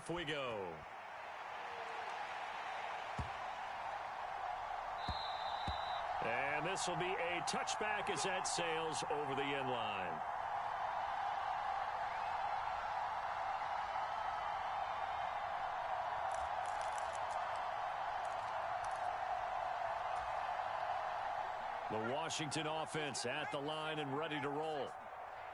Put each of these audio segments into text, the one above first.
off we go. And this will be a touchback as that sails over the end line. The Washington offense at the line and ready to roll.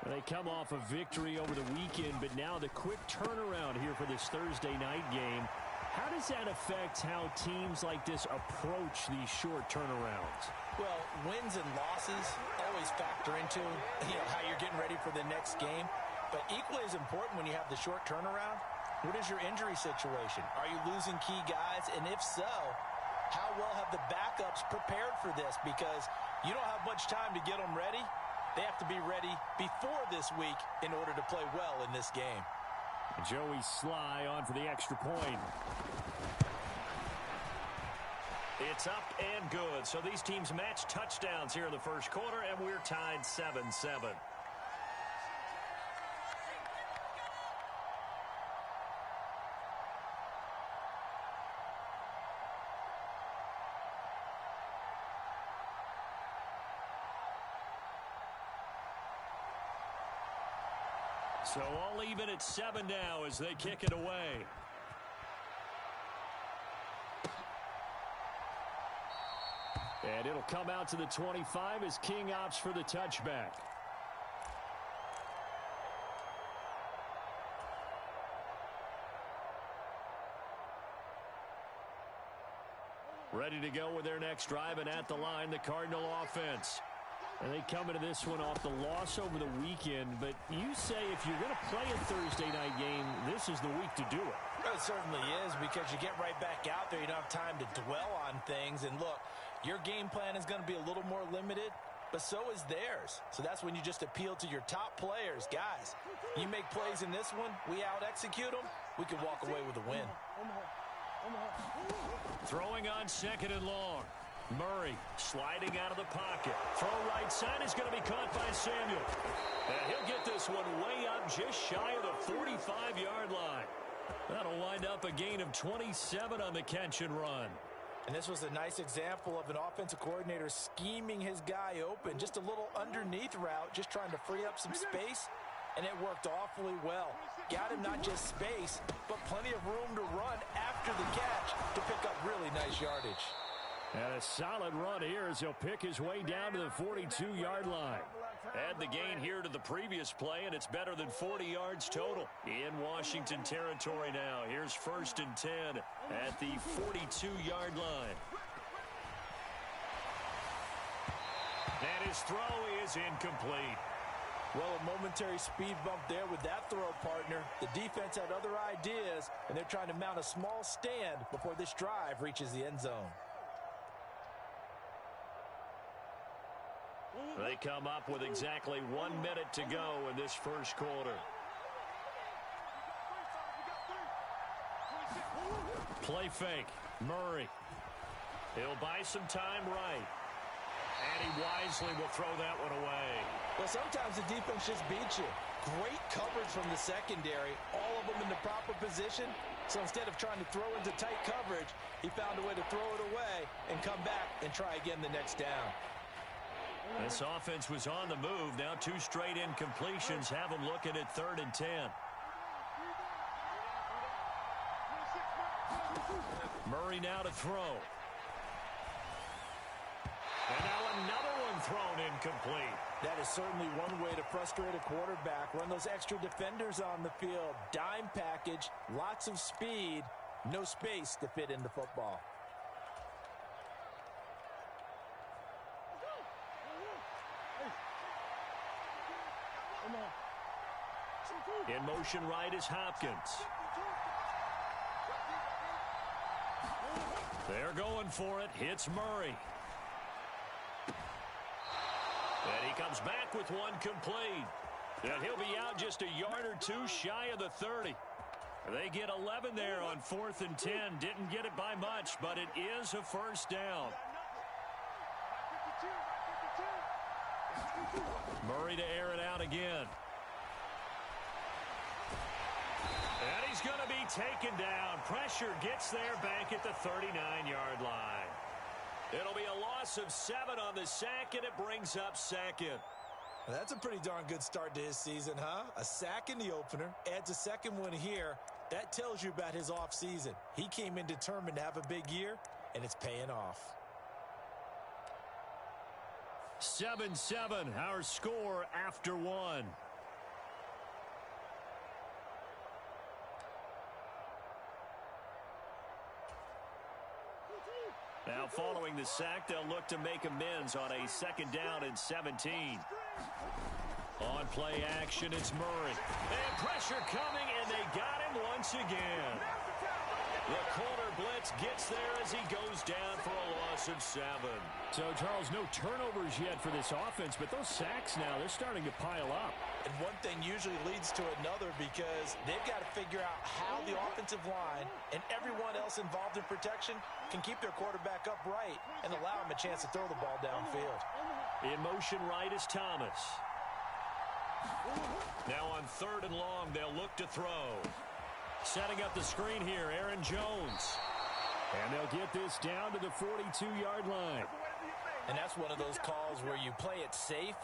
They come off a victory over the weekend, but now the quick turnaround here for this Thursday night game. How does that affect how teams like this approach these short turnarounds? Well, wins and losses always factor into how you're getting ready for the next game. But equally as important when you have the short turnaround, what is your injury situation? Are you losing key guys? And if so, how well have the backups prepared for this? Because you don't have much time to get them ready. They have to be ready before this week in order to play well in this game. Joey Sly on for the extra point. It's up and good. So these teams match touchdowns here in the first quarter, and we're tied 7-7. So all even at 7 now as they kick it away. And it'll come out to the 25 as King opts for the touchback. Ready to go with their next drive, and at the line, the Cardinal offense. And they come into this one off the loss over the weekend. But you say if you're going to play a Thursday night game, this is the week to do it. It certainly is, because you get right back out there. You don't have time to dwell on things. And look, your game plan is going to be a little more limited, but so is theirs. So that's when you just appeal to your top players. Guys, you make plays in this one, we out-execute them, we can walk away with a win. Throwing on second and long. Murray sliding out of the pocket. Throw right side is going to be caught by Samuel. And he'll get this one way up just shy of the 45-yard line. That'll wind up a gain of 27 on the catch and run. And this was a nice example of an offensive coordinator scheming his guy open. Just a little underneath route, just trying to free up some space. And it worked awfully well. Got him not just space, but plenty of room to run after the catch to pick up really nice yardage. And a solid run here as he'll pick his way down to the 42-yard line. Add the gain here to the previous play, and it's better than 40 yards total. In Washington territory now. Here's 1st and 10 at the 42-yard line. And his throw is incomplete. Well, a momentary speed bump there with that throw, partner. The defense had other ideas, and they're trying to mount a small stand before this drive reaches the end zone. They come up with exactly 1 minute to go in this first quarter. Play fake. Murray. He'll buy some time right. And he wisely will throw that one away. Well, sometimes the defense just beats you. Great coverage from the secondary. All of them in the proper position. So instead of trying to throw into tight coverage, he found a way to throw it away and come back and try again the next down. This offense was on the move. Now 2 straight incompletions have them looking at 3rd and 10. Murray now to throw. And now another one thrown incomplete. That is certainly one way to frustrate a quarterback. Run those extra defenders on the field. Dime package, lots of speed, no space to fit in the football. In motion right is Hopkins. They're going for it. Hits Murray. And he comes back with one complete. And he'll be out just a yard or 2 shy of the 30. They get 11 there on 4th and 10. Didn't get it by much, but it is a first down. Murray to air it out again. And he's going to be taken down. Pressure gets there back at the 39-yard line. It'll be a loss of 7 on the sack, and it brings up second. That's a pretty darn good start to his season, huh? A sack in the opener, adds a second one here. That tells you about his offseason. He came in determined to have a big year, and it's paying off. 7-7, our score after 1. Now following the sack, they'll look to make amends on a 2nd down and 17. On play action, it's Murray. And pressure coming, and they got him once again. The corner blitz gets there as he goes down for a loss of 7. So, Charles, no turnovers yet for this offense, but those sacks now, they're starting to pile up. And one thing usually leads to another because they've got to figure out how the offensive line and everyone else involved in protection can keep their quarterback upright and allow him a chance to throw the ball downfield. In motion right is Thomas. Now on 3rd and long, they'll look to throw. Setting up the screen here, Aaron Jones. And they'll get this down to the 42-yard line. And that's one of those calls where you play it safe,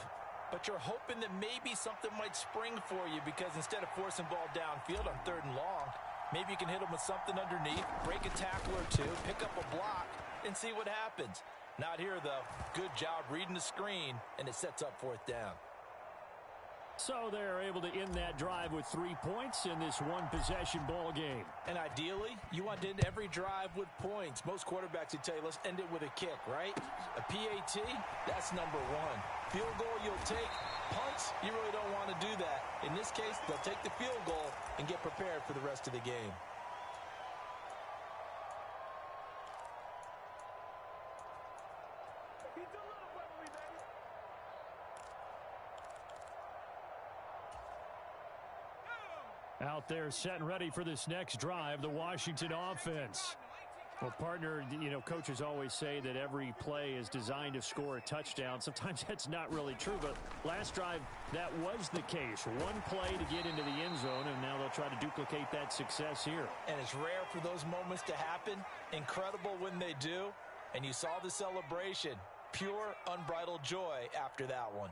but you're hoping that maybe something might spring for you because instead of forcing ball downfield on 3rd and long, maybe you can hit them with something underneath, break a tackle or two, pick up a block, and see what happens. Not here, though. Good job reading the screen, and it sets up 4th down. So they're able to end that drive with 3 points in this one-possession ball game. And ideally, you want to end every drive with points. Most quarterbacks would tell you, let's end it with a kick, right? A PAT, that's number 1. Field goal you'll take. Punts, you really don't want to do that. In this case, they'll take the field goal and get prepared for the rest of the game. Out there set and ready for this next drive, the Washington offense. Well, partner, coaches always say that every play is designed to score a touchdown. Sometimes that's not really true, but last drive, that was the case. One play to get into the end zone, and now they'll try to duplicate that success here. And it's rare for those moments to happen. Incredible when they do. And you saw the celebration. Pure, unbridled joy after that one.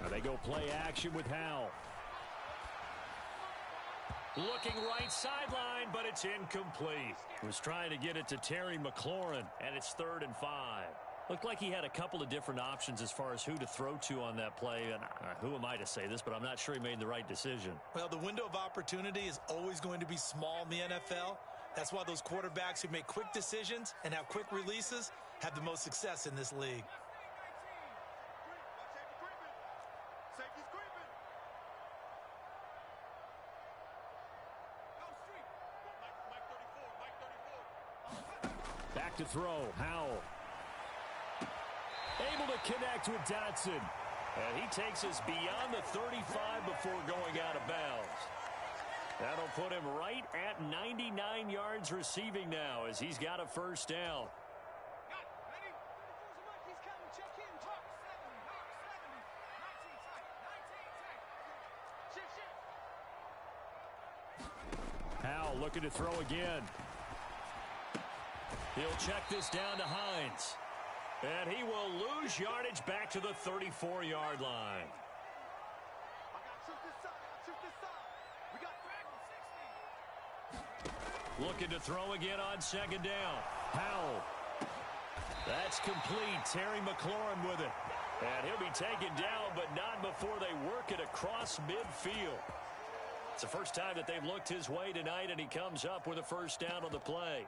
Now they go play action with Howell. Looking right sideline, but it's incomplete. Was trying to get it to Terry McLaurin, and it's 3rd and 5. Looked like he had a couple of different options as far as who to throw to on that play. And who am I to say this, but I'm not sure he made the right decision. Well, the window of opportunity is always going to be small in the NFL. That's why those quarterbacks who make quick decisions and have quick releases have the most success in this league. Back to throw, Howell. Able to connect with Dotson. And he takes us beyond the 35 before going out of bounds. That'll put him right at 99 yards receiving now as he's got a 1st down. Howell looking to throw again. He'll check this down to Hines. And he will lose yardage back to the 34-yard line. Looking to throw again on 2nd down. Howell. That's complete. Terry McLaurin with it. And he'll be taken down, but not before they work it across midfield. It's the first time that they've looked his way tonight, and he comes up with a 1st down on the play.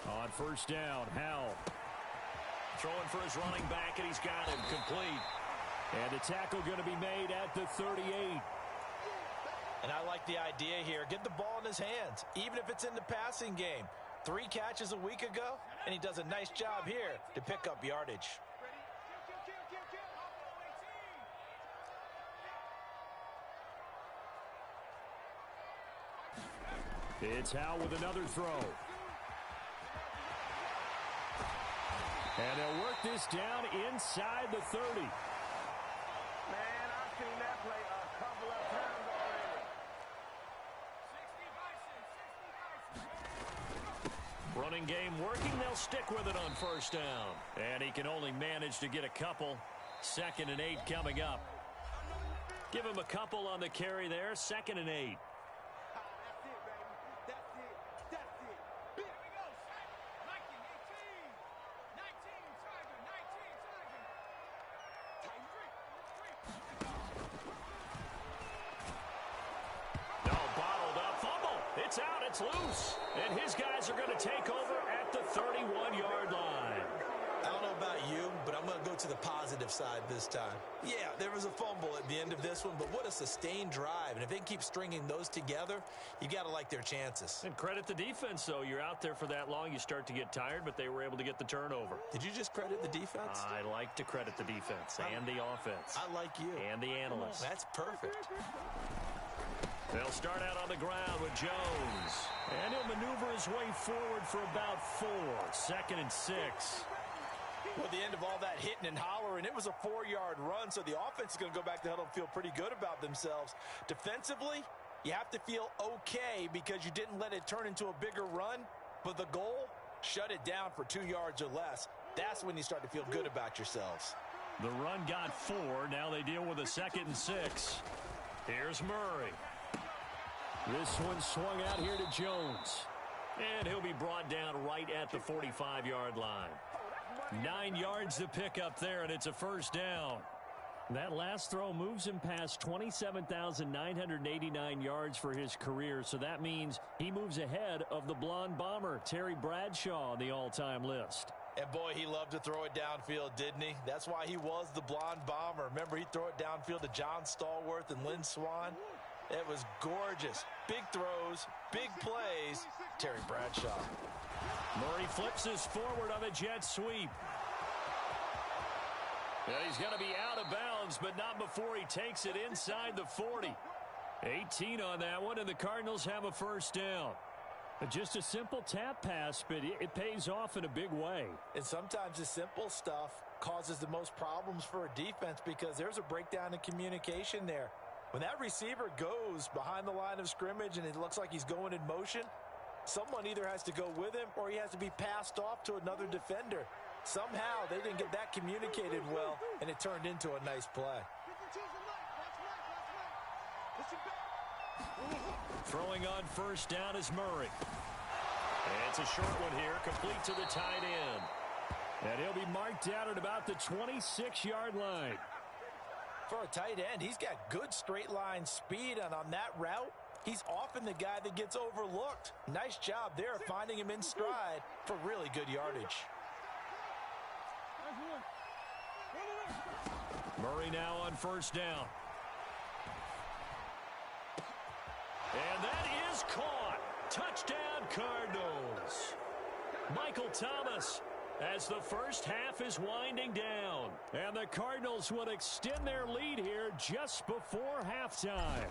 On 1st down, Howell. Throwing for his running back, and he's got him complete. And the tackle going to be made at the 38. And I like the idea here. Get the ball in his hands, even if it's in the passing game. 3 catches a week ago, and he does a nice job here to pick up yardage. It's Howe with another throw. And they'll work this down inside the 30. Man, I've seen that play a couple of times already. Running game working. They'll stick with it on first down. And he can only manage to get a couple. 2nd and 8 coming up. Give him a couple on the carry there. 2nd and 8. It's loose, and his guys are going to take over at the 31-yard line. I don't know about you, but I'm going to go to the positive side this time. Yeah, there was a fumble at the end of this one, but what a sustained drive. And if they keep stringing those together, you got to like their chances. And credit the defense, though. You're out there for that long, you start to get tired, but they were able to get the turnover. Did you just credit the defense? I like to credit the defense and the offense. I like you. And the analysts. That's perfect. They'll start out on the ground with Jones. And he'll maneuver his way forward for about 4. 2nd and 6. Well, at the end of all that hitting and hollering, it was a 4-yard run, so the offense is going to go back to huddle and feel pretty good about themselves. Defensively, you have to feel okay because you didn't let it turn into a bigger run, but the goal, shut it down for 2 yards or less. That's when you start to feel good about yourselves. The run got 4. Now they deal with a 2nd and 6. Here's Murray. This one swung out here to Jones. And he'll be brought down right at the 45-yard line. 9 yards to pick up there, and it's a first down. That last throw moves him past 27,989 yards for his career, so that means he moves ahead of the blonde bomber, Terry Bradshaw, on the all-time list. And boy, he loved to throw it downfield, didn't he? That's why he was the blonde bomber. Remember, he'd throw it downfield to John Stallworth and Lynn Swann? It was gorgeous. Big throws, big plays. Terry Bradshaw. Murray flips this forward on a jet sweep. Yeah, he's going to be out of bounds, but not before he takes it inside the 40. 18 on that one, and the Cardinals have a first down. Just a simple tap pass, but it pays off in a big way. And sometimes the simple stuff causes the most problems for a defense because there's a breakdown in communication there. When that receiver goes behind the line of scrimmage and it looks like he's going in motion, someone either has to go with him or he has to be passed off to another defender. Somehow they didn't get that communicated well, and it turned into a nice play. Throwing on first down is Murray. And it's a short one here, complete to the tight end. And he'll be marked down at about the 26-yard line. For a tight end, he's got good straight line speed, and on that route, he's often the guy that gets overlooked. Nice job there finding him in stride for really good yardage. Murray now on first down. And that is caught. Touchdown, Cardinals. Michael Thomas, as the first half is winding down. And the Cardinals will extend their lead here just before halftime.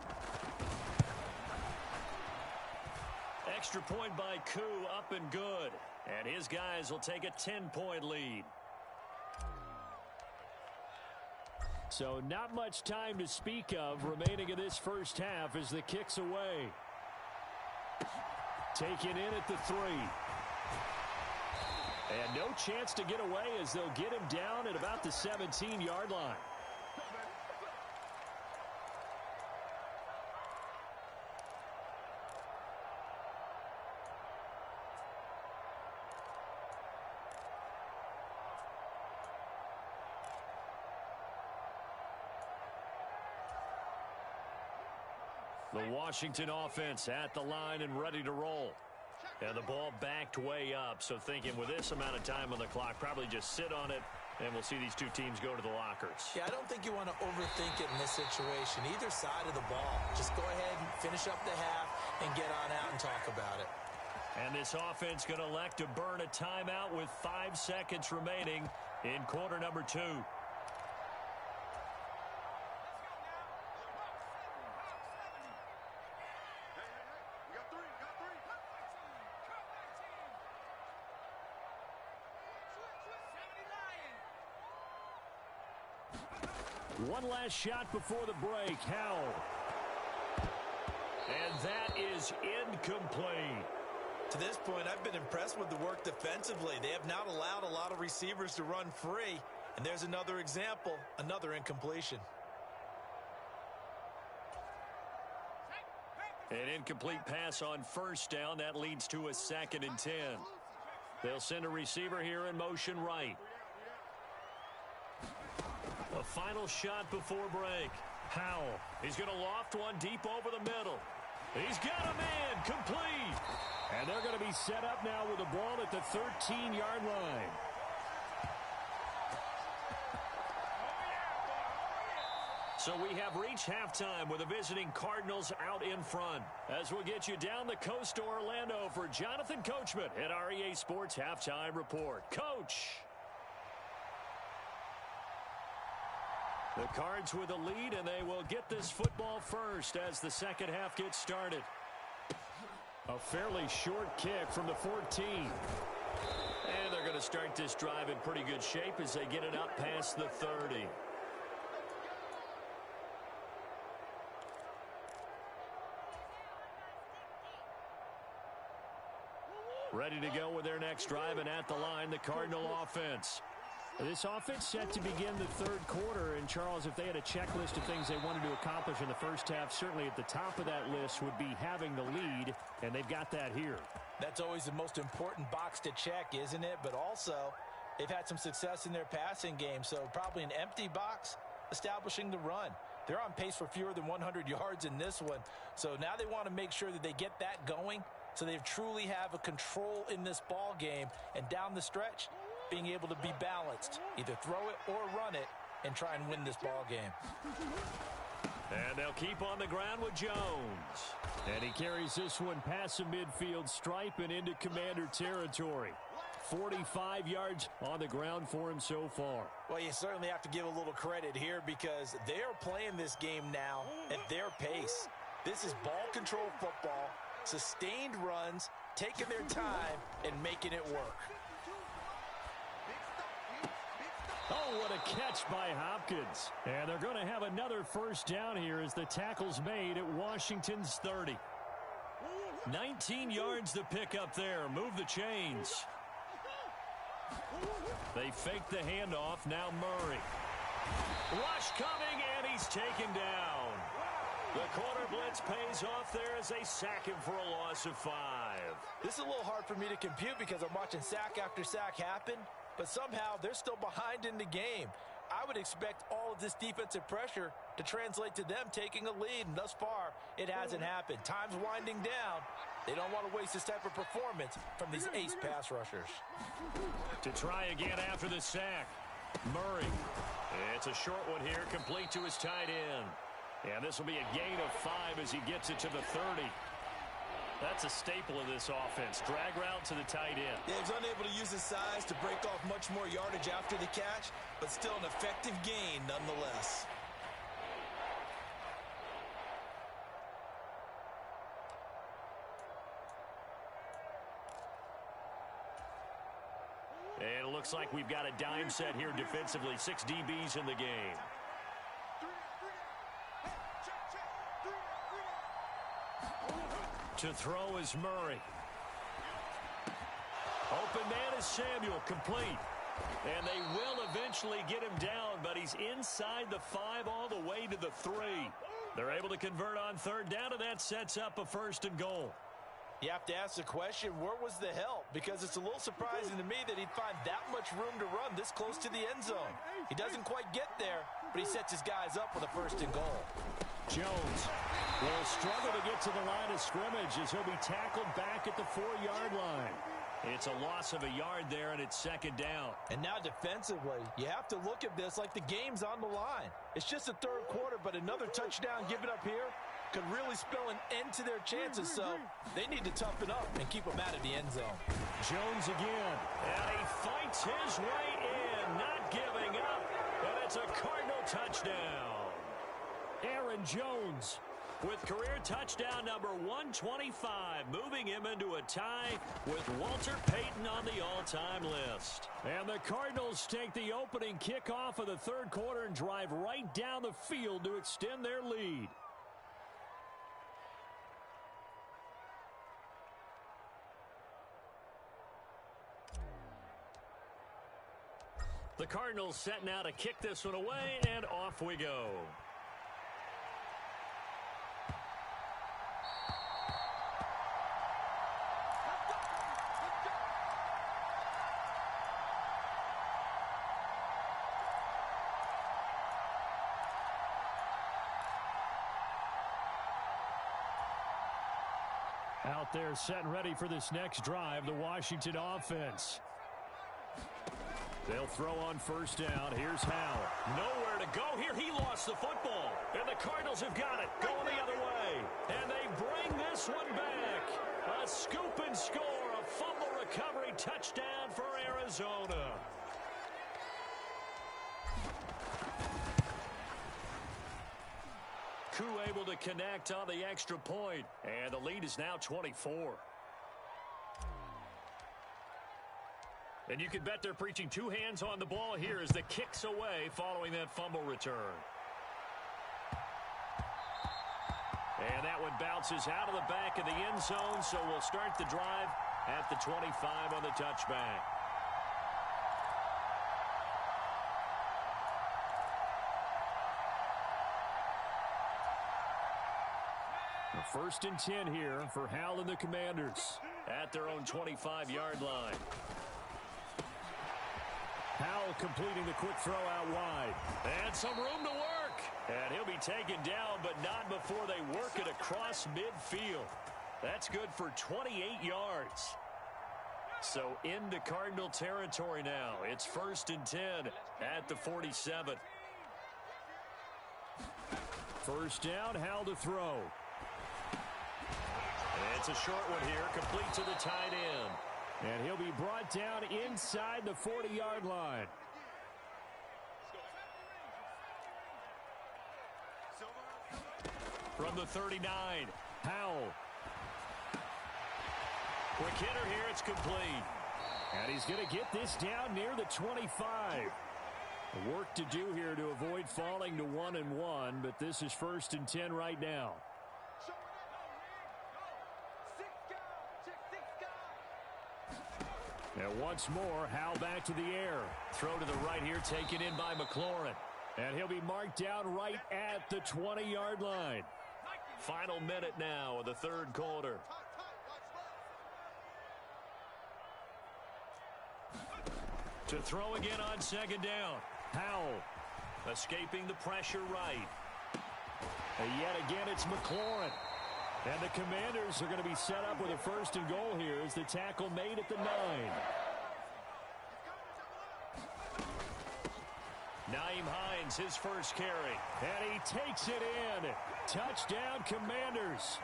Extra point by Koo, up and good. And his guys will take a 10-point lead. So not much time to speak of remaining in this first half as the kick's away. Taken in at the 3. And no chance to get away as they'll get him down at about the 17-yard line. The Washington offense at the line and ready to roll. And the ball backed way up, so thinking with this amount of time on the clock, probably just sit on it, and we'll see these two teams go to the lockers. Yeah, I don't think you want to overthink it in this situation, either side of the ball. Just go ahead and finish up the half and get on out and talk about it. And this offense going to elect to burn a timeout with 5 seconds remaining in quarter number 2. One last shot before the break. Howell. And that is incomplete. To this point, I've been impressed with the work defensively. They have not allowed a lot of receivers to run free. And there's another example, another incompletion. An incomplete pass on first down. That leads to a 2nd and 10. They'll send a receiver here in motion right. A final shot before break. Howell. He's going to loft one deep over the middle. He's got a man. Complete. And they're going to be set up now with the ball at the 13-yard line. So we have reached halftime with the visiting Cardinals out in front. As we'll get you down the coast to Orlando for Jonathan Coachman at our EA Sports Halftime Report. Coach! The Cards with a lead, and they will get this football first as the second half gets started. A fairly short kick from the 14. And they're going to start this drive in pretty good shape as they get it up past the 30. Ready to go with their next drive, and at the line, the Cardinal offense. This offense set to begin the third quarter, and Charles, if they had a checklist of things they wanted to accomplish in the first half, certainly at the top of that list would be having the lead, and they've got that here. That's always the most important box to check, isn't it? But also, they've had some success in their passing game, so probably an empty box establishing the run. They're on pace for fewer than 100 yards in this one, so now they want to make sure that they get that going so they truly have a control in this ball game, and down the stretch, being able to be balanced, either throw it or run it, and try and win this ball game. And they'll keep on the ground with Jones. And he carries this one past the midfield stripe and into Commander territory. 45 yards on the ground for him so far. Well, you certainly have to give a little credit here because they're playing this game now at their pace. This is ball control football, sustained runs, taking their time, and making it work. Oh, what a catch by Hopkins. And they're going to have another first down here as the tackle's made at Washington's 30. 19 yards to pick up there. Move the chains. They fake the handoff. Now Murray. Rush coming, and he's taken down. The corner blitz pays off there as they sack him for a loss of 5. This is a little hard for me to compute because I'm watching sack after sack happen, but somehow they're still behind in the game. I would expect all of this defensive pressure to translate to them taking a lead, and thus far, it hasn't happened. Time's winding down. They don't want to waste this type of performance from these ace pass rushers. To try again after the sack, Murray. It's a short one here, complete to his tight end. And this will be a gain of 5 as he gets it to the 30. That's a staple of this offense. Drag route to the tight end. Yeah, he's unable to use his size to break off much more yardage after the catch, but still an effective gain nonetheless. And it looks like we've got a dime set here defensively. 6 DBs in the game. To throw is Murray. Open man is Samuel, complete. And they will eventually get him down, but he's inside the 5 all the way to the 3. They're able to convert on third down, and that sets up a 1st and goal. You have to ask the question, where was the help? Because it's a little surprising to me that he'd find that much room to run this close to the end zone. He doesn't quite get there, but he sets his guys up with a 1st and goal. Jones will struggle to get to the line of scrimmage as he'll be tackled back at the 4-yard line. It's a loss of a yard there, and it's 2nd down. And now defensively, you have to look at this like the game's on the line. It's just the third quarter, but another touchdown given up here could really spell an end to their chances, so they need to toughen up and keep them out of the end zone. Jones again, and he fights his way in, not giving up, and it's a Cardinal touchdown. Aaron Jones with career touchdown number 125, moving him into a tie with Walter Payton on the all-time list. And the Cardinals take the opening kickoff of the third quarter and drive right down the field to extend their lead. The Cardinals setting out to kick this one away, and off we go. Out there set and ready for this next drive, the Washington offense. They'll throw on first down. Here's Howell. Nowhere to go here. He lost the football. And the Cardinals have got it. Going the other way. And they bring this one back. A scoop and score. A fumble recovery touchdown for Arizona. Koo able to connect on the extra point. And the lead is now 24. And you can bet they're preaching two hands on the ball here as the kick's away following that fumble return. And that one bounces out of the back of the end zone, so we'll start the drive at the 25 on the touchback. First and 10 here for Howell and the Commanders at their own 25-yard line. Howell completing the quick throw out wide. And some room to work. And he'll be taken down, but not before they work it across midfield. That's good for 28 yards. So into Cardinal territory now. It's first and 10 at the 47. First down, Howell to throw. And it's a short one here, complete to the tight end. And he'll be brought down inside the 40-yard line. From the 39, Howell. Quick hitter here, it's complete. And he's going to get this down near the 25. Work to do here to avoid falling to 1-1, but this is first and 10 right now. And once more, Howell back to the air. Throw to the right here, taken in by McLaurin. And he'll be marked down right at the 20-yard line. Final minute now of the third quarter. To throw again on second down. Howell escaping the pressure right. And yet again, it's McLaurin. And the Commanders are going to be set up with a first and goal here as the tackle made at the 9. Nyheim Hines, his first carry. And he takes it in. Touchdown, Commanders.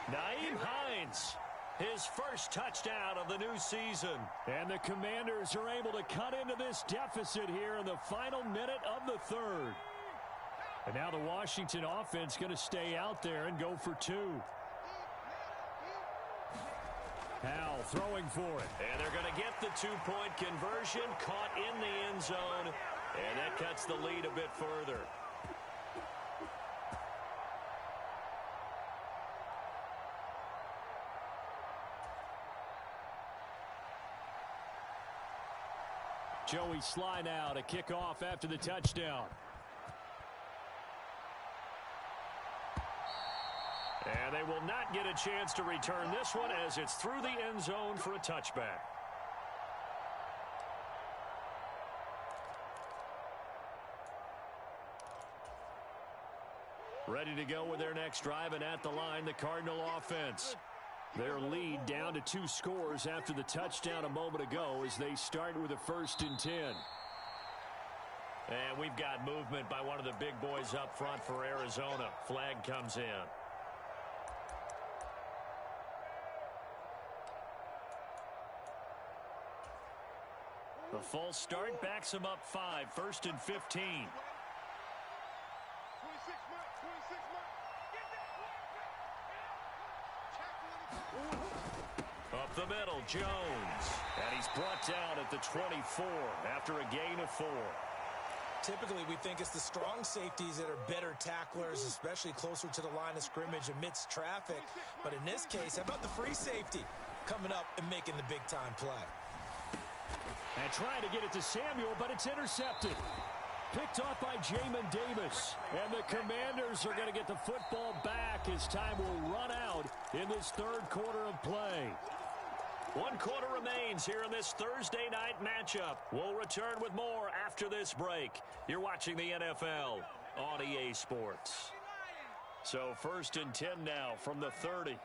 Nyheim Hines, his first touchdown of the new season. And the Commanders are able to cut into this deficit here in the final minute of the third. And now the Washington offense going to stay out there and go for 2. Howell throwing for it. And they're going to get the two-point conversion, caught in the end zone. And that cuts the lead a bit further. Joey Sly now to kick off after the touchdown. And they will not get a chance to return this one as it's through the end zone for a touchback. Ready to go with their next drive, and at the line, the Cardinal offense. Their lead down to 2 scores after the touchdown a moment ago as they start with a first and 10. And we've got movement by one of the big boys up front for Arizona. Flag comes in. The false start backs him up 5, first and 15. Up the middle, Jones. And he's brought down at the 24 after a gain of 4. Typically, we think it's the strong safeties that are better tacklers, especially closer to the line of scrimmage amidst traffic. But in this case, how about the free safety coming up and making the big-time play? And trying to get it to Samuel, but it's intercepted. Picked off by Jamin Davis. And the Commanders are going to get the football back as time will run out in this third quarter of play. 1 quarter remains here in this Thursday night matchup. We'll return with more after this break. You're watching the NFL on EA Sports. So 1st and 10 now from the 30.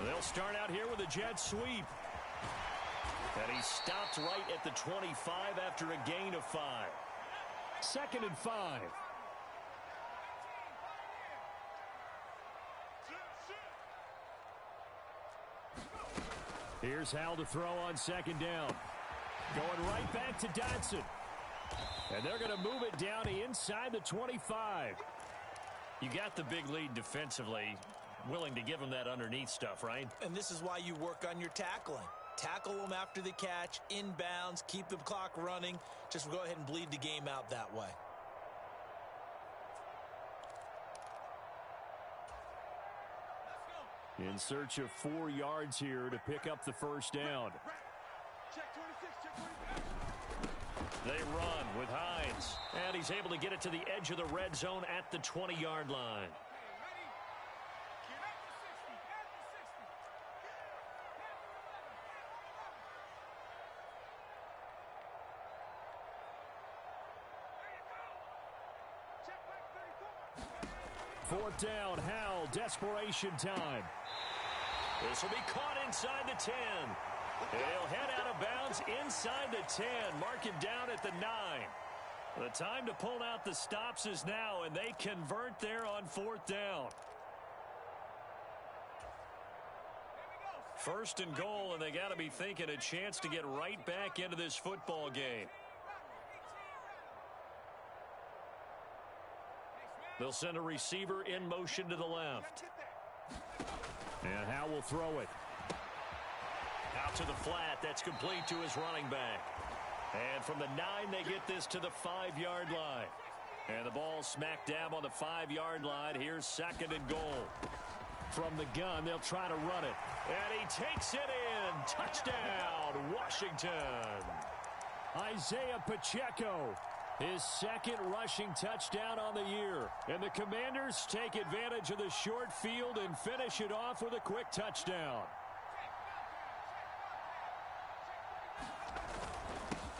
They'll start out here with a jet sweep. And he stopped right at the 25 after a gain of 5. 2nd and 5. Here's Howell to throw on 2nd down. Going right back to Dotson. And they're going to move it down to inside the 25. You got the big lead defensively. Willing to give him that underneath stuff, right? And this is why you work on your tackling. Tackle them after the catch, inbounds, keep the clock running. Just go ahead and bleed the game out that way. In search of 4 yards here to pick up the 1st down. They run with Hines. And he's able to get it to the edge of the red zone at the 20-yard line. Fourth down, Howell, desperation time. This will be caught inside the 10. He'll head out of bounds inside the 10. Mark him down at the 9. The time to pull out the stops is now, and they convert there on 4th down. 1st and goal, and they got to be thinking a chance to get right back into this football game. They'll send a receiver in motion to the left. And Howell will throw it. Out to the flat. That's complete to his running back. And from the 9, they get this to the 5-yard line. And the ball smack dab on the 5-yard line. Here's 2nd and goal. From the gun, they'll try to run it. And he takes it in. Touchdown, Washington. Isaiah Pacheco. His 2nd rushing touchdown on the year. And the Commanders take advantage of the short field and finish it off with a quick touchdown.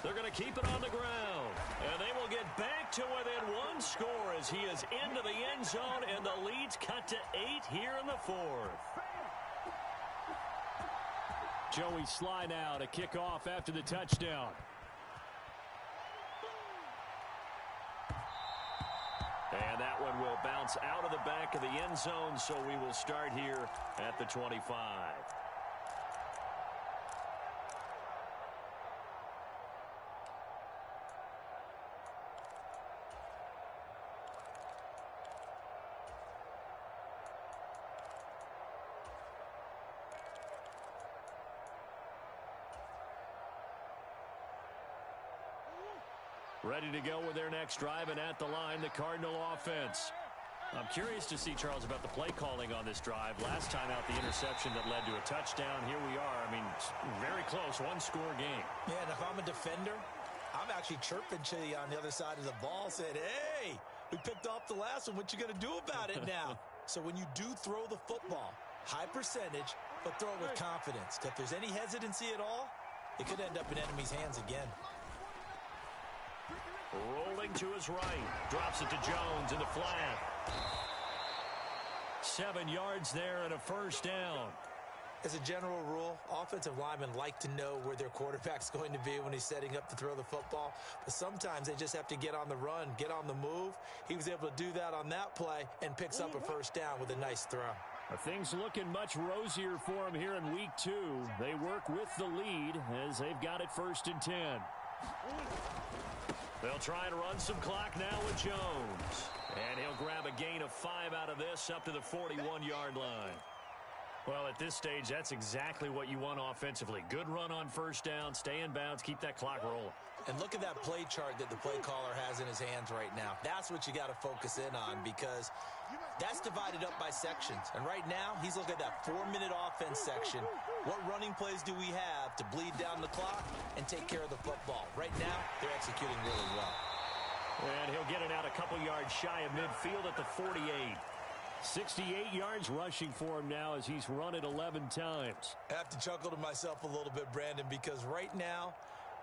They're going to keep it on the ground. And they will get back to within 1 score as he is into the end zone, and the lead's cut to 8 here in the 4th. Joey Sly now to kick off after the touchdown. And that one will bounce out of the back of the end zone, so we will start here at the 25. Ready to go with their next drive, and at the line, the Cardinal offense. I'm curious to see, Charles, about the play calling on this drive. Last time out, the interception that led to a touchdown. Here we are. I mean, very close, 1-score game. Yeah, and if I'm a defender, I'm actually chirping to you on the other side of the ball, saying, hey, we picked off the last one. What you going to do about it now? So when you do throw the football, high percentage, but throw it with confidence. If there's any hesitancy at all, it could end up in enemy's hands again. Rolling to his right. Drops it to Jones in the flat. 7 yards there and a 1st down. As a general rule, offensive linemen like to know where their quarterback's going to be when he's setting up to throw the football. But sometimes they just have to get on the run, get on the move. He was able to do that on that play and picks up a 1st down with a nice throw. Things looking much rosier for him here in week 2. They work with the lead as they've got it 1st and 10. They'll try and run some clock now with Jones. And he'll grab a gain of 5 out of this up to the 41-yard line. Well, at this stage, that's exactly what you want offensively. Good run on first down, stay in bounds, keep that clock rolling. And look at that play chart that the play caller has in his hands right now. That's what you got to focus in on because that's divided up by sections. And right now, he's looking at that 4-minute offense section. What running plays do we have to bleed down the clock and take care of the football? Right now, they're executing really well. And he'll get it out a couple yards shy of midfield at the 48. 68 yards rushing for him now as he's run it 11 times. I have to chuckle to myself a little bit, Brandon, because right now,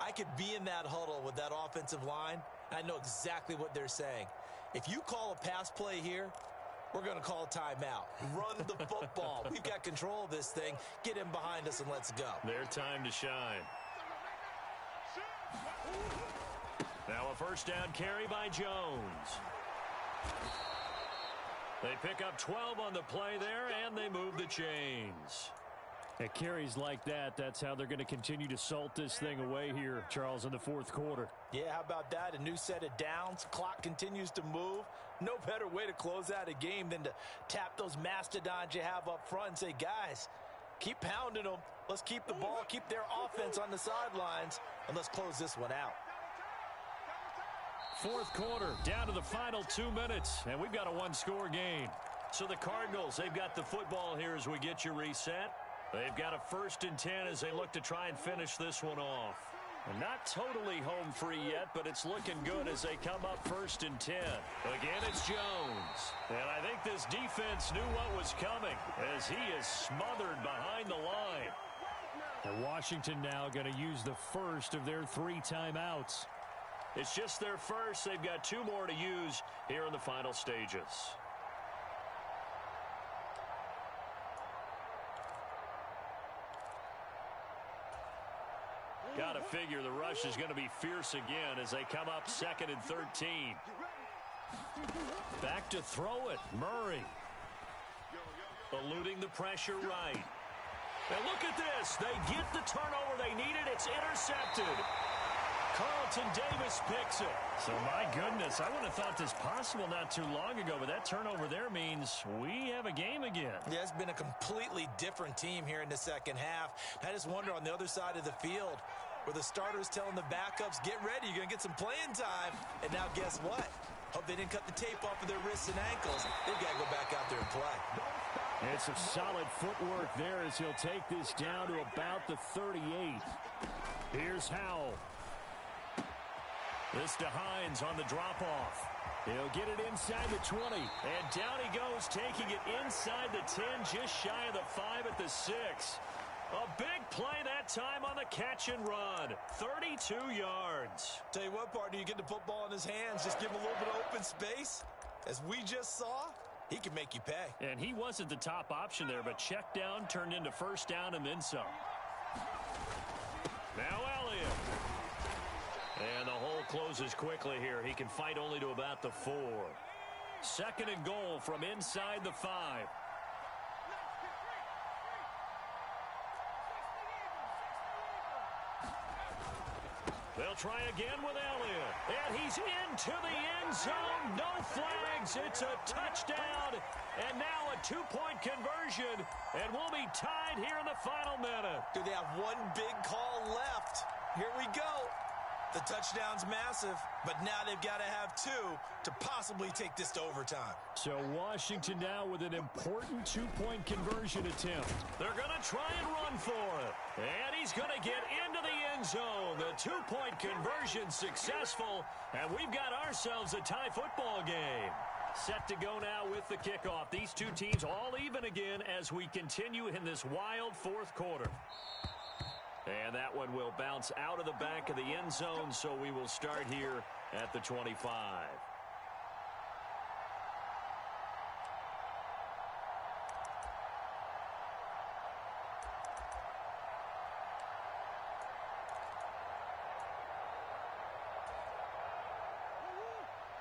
I could be in that huddle with that offensive line. I know exactly what they're saying. If you call a pass play here, we're going to call a timeout. Run the football. We've got control of this thing. Get him behind us and let's go. Their time to shine. Now a first down carry by Jones. They pick up 12 on the play there, and they move the chains. At carries like that, that's how they're going to continue to salt this thing away here, Charles, in the fourth quarter. Yeah, how about that? A new set of downs. Clock continues to move. No better way to close out a game than to tap those mastodons you have up front and say, guys, keep pounding them. Let's keep the ball, keep their offense on the sidelines, and let's close this one out. Fourth quarter, down to the final 2 minutes, and we've got a one-score game. So the Cardinals, they've got the football here as we get you reset. They've got a 1st and 10 as they look to try and finish this one off. And not totally home free yet, but it's looking good as they come up 1st and 10. Again, it's Jones. And I think this defense knew what was coming as he is smothered behind the line. And Washington now going to use the first of their 3 timeouts. It's just their first. They've got 2 more to use here in the final stages. Got to figure the rush is going to be fierce again as they come up 2nd and 13. Back to throw it. Murray. Eluding the pressure right. And look at this. They get the turnover they needed. It's intercepted. Carlton Davis picks it. So, my goodness, I would have thought this possible not too long ago, but that turnover there means we have a game again. Yeah, it's been a completely different team here in the second half. I just wonder on the other side of the field where the starters telling the backups, get ready, you're going to get some playing time. And now guess what? Hope they didn't cut the tape off of their wrists and ankles. They've got to go back out there and play. It's some solid footwork there as he'll take this down to about the 38. Here's Howell. This to Hines on the drop-off. He'll get it inside the 20. And down he goes, taking it inside the 10, just shy of the 5 at the 6. A big play that time on the catch and run. 32 yards. Tell you what, partner, you get the football in his hands, just give him a little bit of open space. As we just saw, he can make you pay. And he wasn't the top option there, but check down turned into first down and then some. Now Elliott. And the hole closes quickly here. He can fight only to about the 4. 2nd and goal from inside the 5. They'll try again with Elliott. And he's into the end zone. No flags. It's a touchdown. And now a 2-point conversion. And we'll be tied here in the final minute. Do they have one big call left? Here we go. The touchdown's massive, but now they've got to have 2 to possibly take this to overtime. So Washington now with an important 2-point conversion attempt. They're going to try and run for it. And he's going to get into the end zone. The 2-point conversion successful, and we've got ourselves a tie football game. Set to go now with the kickoff. These two teams all even again as we continue in this wild fourth quarter. And that one will bounce out of the back of the end zone, so we will start here at the 25.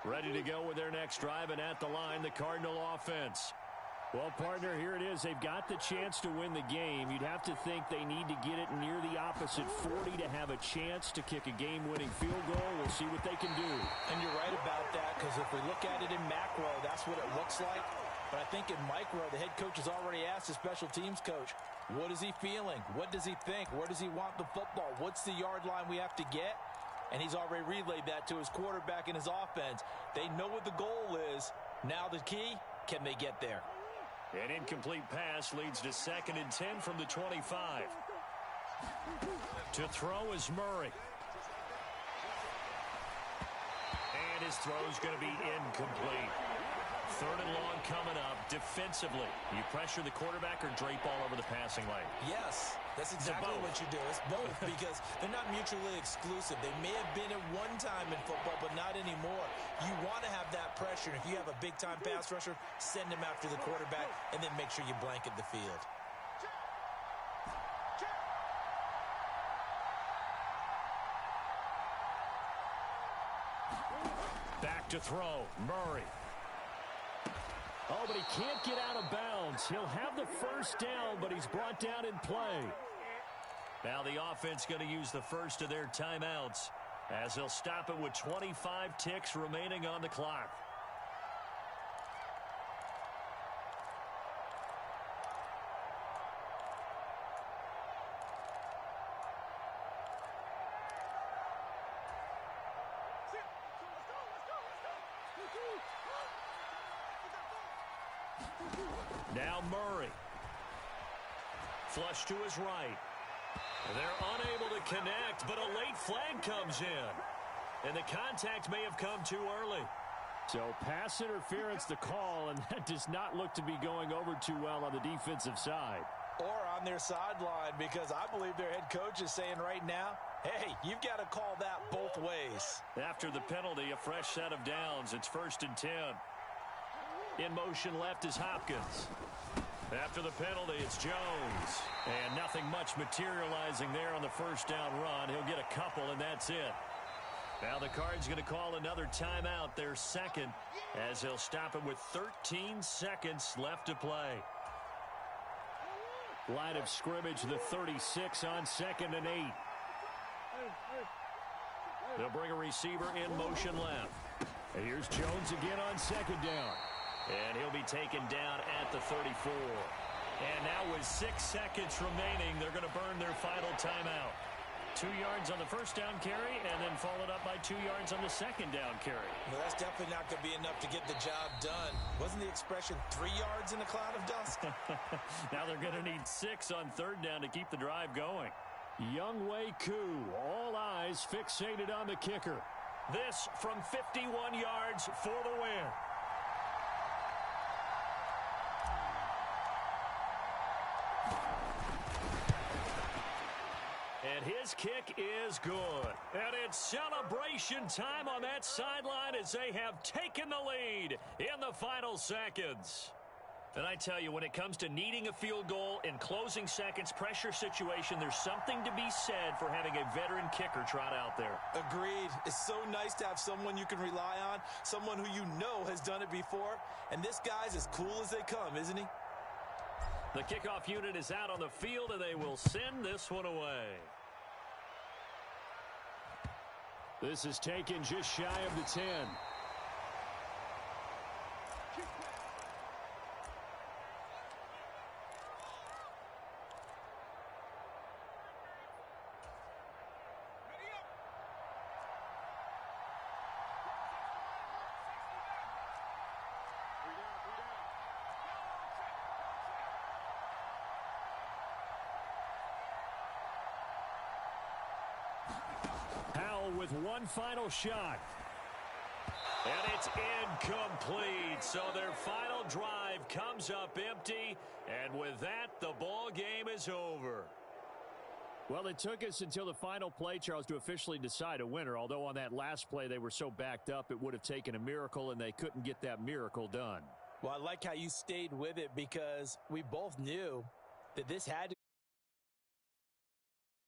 Ready to go with their next drive, and at the line, the Cardinal offense. Well, partner, here it is. They've got the chance to win the game. You'd have to think they need to get it near the opposite 40 to have a chance to kick a game-winning field goal. We'll see what they can do. And you're right about that, because if we look at it in macro, that's what it looks like. But I think in micro, the head coach has already asked the special teams coach, what is he feeling? What does he think? Where does he want the football? What's the yard line we have to get? And he's already relayed that to his quarterback and his offense. They know what the goal is. Now the key, can they get there? An incomplete pass leads to 2nd and 10 from the 25. To throw is Murray. And his throw is going to be incomplete. 3rd and long coming up defensively. You pressure the quarterback or drape all over the passing lane? Yes, that's exactly what you do. It's both because they're not mutually exclusive. They may have been at one time in football, but not anymore. You want to have that pressure. If you have a big-time pass rusher, send him after the quarterback, and then make sure you blanket the field. Back to throw, Murray. Oh, but he can't get out of bounds. He'll have the first down, but he's brought down in play. Now the offense going to use the first of their timeouts as they'll stop it with 25 ticks remaining on the clock. Now Murray. Flush to his right. They're unable to connect, but a late flag comes in. And the contact may have come too early. So pass interference the call, and that does not look to be going over too well on the defensive side. Or on their sideline, because I believe their head coach is saying right now, hey, you've got to call that both ways. After the penalty, a fresh set of downs. It's 1st and 10. In motion left is Hopkins. After the penalty, it's Jones. And nothing much materializing there on the first down run. He'll get a couple, and that's it. Now the Cards going to call another timeout, their second, as they'll stop it with 13 seconds left to play. Line of scrimmage, the 36 on 2nd and 8. They'll bring a receiver in motion left. And here's Jones again on 2nd down. And he'll be taken down at the 34. And now with 6 seconds remaining, they're going to burn their final timeout. 2 yards on the first down carry, and then followed up by 2 yards on the second down carry. Well, that's definitely not going to be enough to get the job done. Wasn't the expression 3 yards in a cloud of dust? Now they're going to need 6 on 3rd down to keep the drive going. Younghoe Koo, all eyes fixated on the kicker. This from 51 yards for the win. And his kick is good. And it's celebration time on that sideline as they have taken the lead in the final seconds. And I tell you, when it comes to needing a field goal in closing seconds, pressure situation, there's something to be said for having a veteran kicker trot out there. Agreed. It's so nice to have someone you can rely on, someone who you know has done it before. And this guy's as cool as they come, isn't he? The kickoff unit is out on the field, and they will send this one away. This is taken just shy of the 10. With one final shot. And it's incomplete. So their final drive comes up empty. And with that, the ball game is over. Well, it took us until the final play, Charles, to officially decide a winner. Although on that last play they were so backed up, it would have taken a miracle, and they couldn't get that miracle done. Well, I like how you stayed with it, because we both knew that this had to